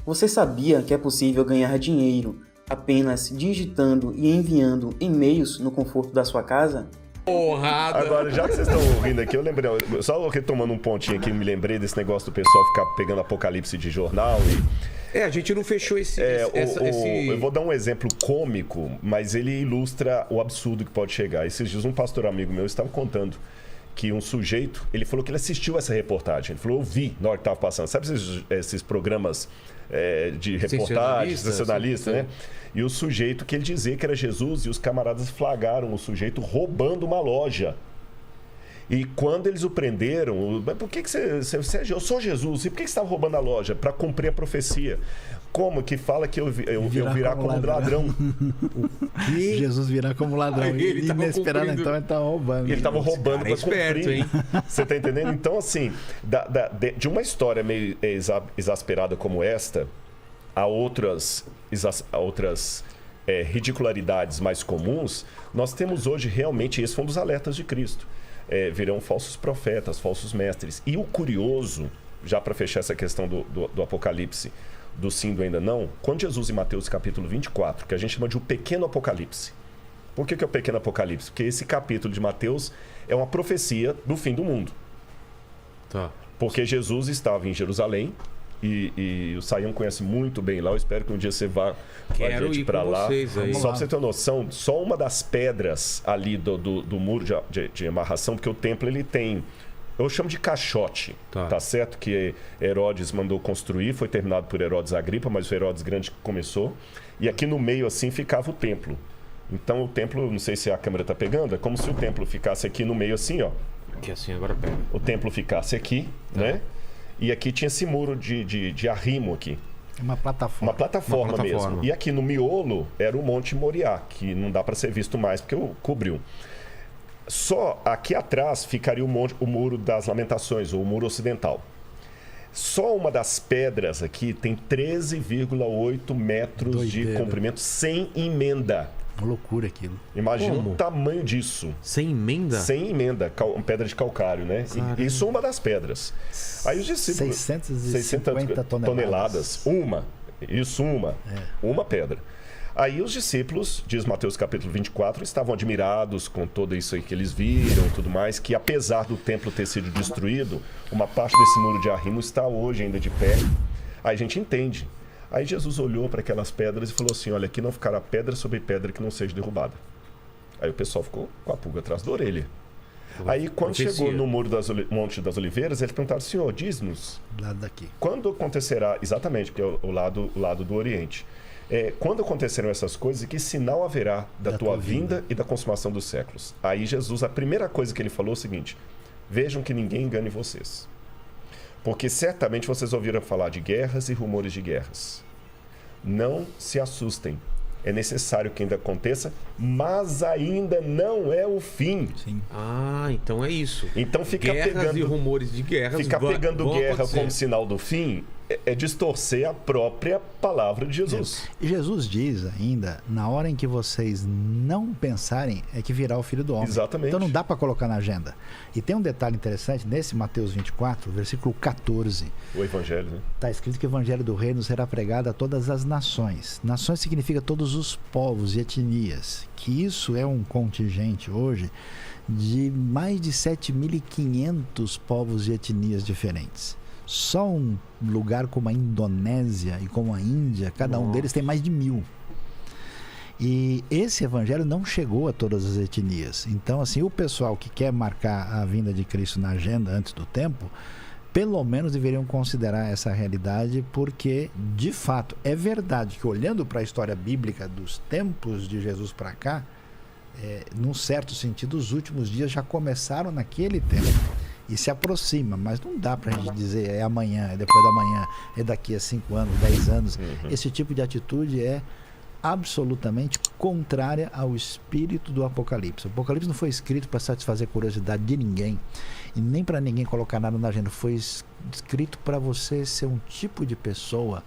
Você sabia que é possível ganhar dinheiro apenas digitando e enviando e-mails no conforto da sua casa? Porrada! Agora, já que vocês estão ouvindo aqui, eu lembrei, só retomando um pontinho aqui, me lembrei desse negócio do pessoal ficar pegando apocalipse de jornal e... A gente não fechou esse... Eu vou dar um exemplo cômico, mas ele ilustra o absurdo que pode chegar. Esses dias um pastor amigo meu estava contando que um sujeito, ele falou que ele assistiu essa reportagem. Ele falou, eu vi na hora que estava passando. Sabe esses programas de reportagem, sensacionalista, né? E o sujeito que ele dizia que era Jesus, e os camaradas flagraram o sujeito roubando uma loja. E quando eles o prenderam, por que você eu sou Jesus, e por que você estava roubando a loja? Para cumprir a profecia. Como que fala que eu virar como ladrão? Jesus virá como ladrão. Ele inesperado, então ele estava roubando. Ele estava roubando para esperto, cumprir. hein? Você está entendendo? Então, assim, de uma história meio exasperada como esta, há outras ridicularidades mais comuns. Nós temos hoje realmente, esse foi um dos alertas de Cristo. Virão falsos profetas, falsos mestres. E o curioso, já para fechar essa questão do Apocalipse, do sim, do ainda não, quando Jesus em Mateus capítulo 24, que a gente chama de o pequeno Apocalipse. Por que é o pequeno Apocalipse? Porque esse capítulo de Mateus é uma profecia do fim do mundo. Tá. Porque Jesus estava em Jerusalém, e o Sayão conhece muito bem lá. Eu espero que um dia você vá com a gente para lá. Só para você ter uma noção, só uma das pedras ali do muro de amarração, porque o templo ele tem, eu chamo de caixote, tá certo? Que Herodes mandou construir, foi terminado por Herodes Agripa, mas o Herodes Grande começou. E aqui no meio assim ficava o templo. Então o templo, não sei se a câmera tá pegando, é como se o templo ficasse aqui no meio assim, ó. Aqui assim, agora pega. O templo ficasse aqui, né? E aqui tinha esse muro de arrimo aqui. Uma plataforma. Uma plataforma mesmo. E aqui no miolo era o Monte Moriá, que não dá para ser visto mais porque cobriu. Só aqui atrás ficaria o Muro das Lamentações, ou o Muro Ocidental. Só uma das pedras aqui tem 13,8 metros de comprimento sem emenda. Uma loucura aquilo. Imagina o tamanho disso. Sem emenda? Sem emenda, pedra de calcário, né? Isso é uma das pedras. Aí os discípulos... 650 toneladas. Uma pedra. Aí os discípulos, diz Mateus capítulo 24, estavam admirados com tudo isso aí que eles viram e tudo mais, que apesar do templo ter sido destruído, uma parte desse muro de arrimo está hoje ainda de pé. Aí a gente entende. Aí Jesus olhou para aquelas pedras e falou assim, olha, aqui não ficará pedra sobre pedra que não seja derrubada. Aí o pessoal ficou com a pulga atrás da orelha. Aí quando chegou no Monte das Oliveiras, eles perguntaram, Senhor, diz-nos, quando acontecerá, exatamente, que é o lado do Oriente, quando acontecerão essas coisas e que sinal haverá da tua vinda e da consumação dos séculos? Aí Jesus, a primeira coisa que ele falou é o seguinte, vejam que ninguém engane vocês. Porque certamente vocês ouviram falar de guerras e rumores de guerras. Não se assustem. É necessário que ainda aconteça, mas ainda não é o fim. Sim. Ah, então é isso. Então fica guerras pegando e rumores de guerras. Ficar pegando guerra acontecer como sinal do fim é distorcer a própria palavra de Jesus. Jesus diz ainda, na hora em que vocês não pensarem, é que virá o Filho do Homem. Exatamente. Então não dá para colocar na agenda. E tem um detalhe interessante, nesse Mateus 24, versículo 14. O Evangelho, né? Está escrito que o Evangelho do Reino será pregado a todas as nações. Nações significa todos os povos e etnias. Que isso é um contingente hoje de mais de 7.500 povos e etnias diferentes. Só um lugar como a Indonésia e como a Índia, cada um deles tem mais de 1.000. E esse evangelho não chegou a todas as etnias. Então, assim, o pessoal que quer marcar a vinda de Cristo na agenda antes do tempo, pelo menos deveriam considerar essa realidade, porque, de fato, é verdade que, olhando para a história bíblica dos tempos de Jesus para cá, num certo sentido, os últimos dias já começaram naquele tempo. E se aproxima, mas não dá pra gente dizer é amanhã, é depois da manhã, é daqui a 5 anos, 10 anos. Esse tipo de atitude é absolutamente contrária ao espírito do Apocalipse. O Apocalipse não foi escrito para satisfazer a curiosidade de ninguém e nem para ninguém colocar nada na agenda. Foi escrito para você ser um tipo de pessoa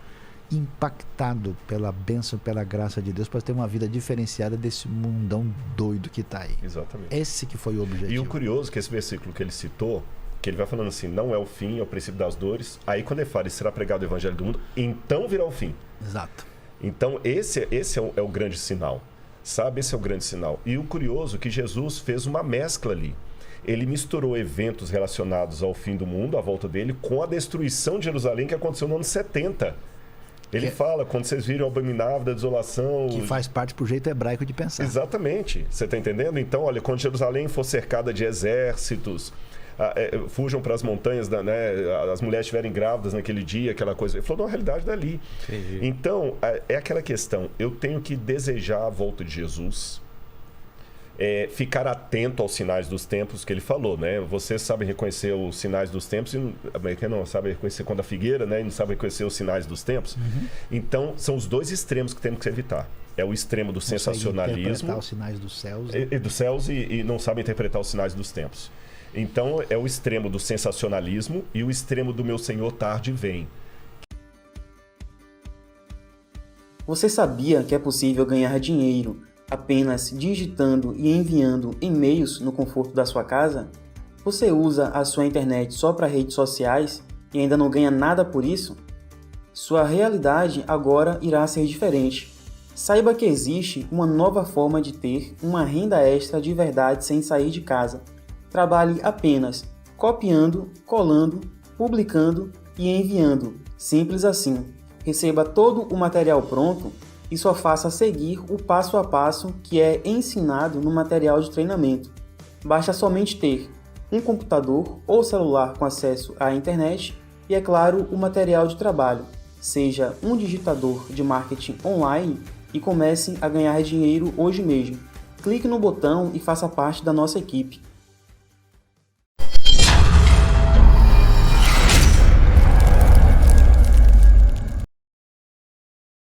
impactado pela bênção, pela graça de Deus, para ter uma vida diferenciada desse mundão doido que está aí. Exatamente. Esse que foi o objetivo. E o curioso é que esse versículo que ele citou, que ele vai falando assim, não é o fim, é o princípio das dores. Aí quando ele fala, será pregado o evangelho do mundo, então virá o fim. Exato. Então esse é o grande sinal, sabe? Esse é o grande sinal. E o curioso é que Jesus fez uma mescla ali. Ele misturou eventos relacionados ao fim do mundo, à volta dele, com a destruição de Jerusalém que aconteceu no ano 70. Ele fala, quando vocês viram o abominável da desolação... Que faz parte pro jeito hebraico de pensar. Exatamente. Você está entendendo? Então, olha, quando Jerusalém for cercada de exércitos, fujam para as montanhas, né, as mulheres estiverem grávidas naquele dia, aquela coisa. Ele falou, não, a realidade dali. Entendi. Então, é aquela questão. Eu tenho que desejar a volta de Jesus, ficar atento aos sinais dos tempos que ele falou, né? Vocês sabem reconhecer os sinais dos tempos e não sabe reconhecer quando a figueira, né? E não sabe reconhecer os sinais dos tempos. Então, são os dois extremos que temos que evitar. É o extremo do sensacionalismo. Interpretar os sinais dos céus. Dos céus e não sabe interpretar os sinais dos tempos. Então, é o extremo do sensacionalismo e o extremo do meu Senhor tarde vem. Você sabia que é possível ganhar dinheiro apenas digitando e enviando e-mails no conforto da sua casa? Você usa a sua internet só para redes sociais e ainda não ganha nada por isso? Sua realidade agora irá ser diferente. Saiba que existe uma nova forma de ter uma renda extra de verdade sem sair de casa. Trabalhe apenas copiando, colando, publicando e enviando. Simples assim. Receba todo o material pronto e só faça seguir o passo a passo que é ensinado no material de treinamento. Basta somente ter um computador ou celular com acesso à internet e, é claro, o material de trabalho. Seja um digitador de marketing online e comece a ganhar dinheiro hoje mesmo. Clique no botão e faça parte da nossa equipe.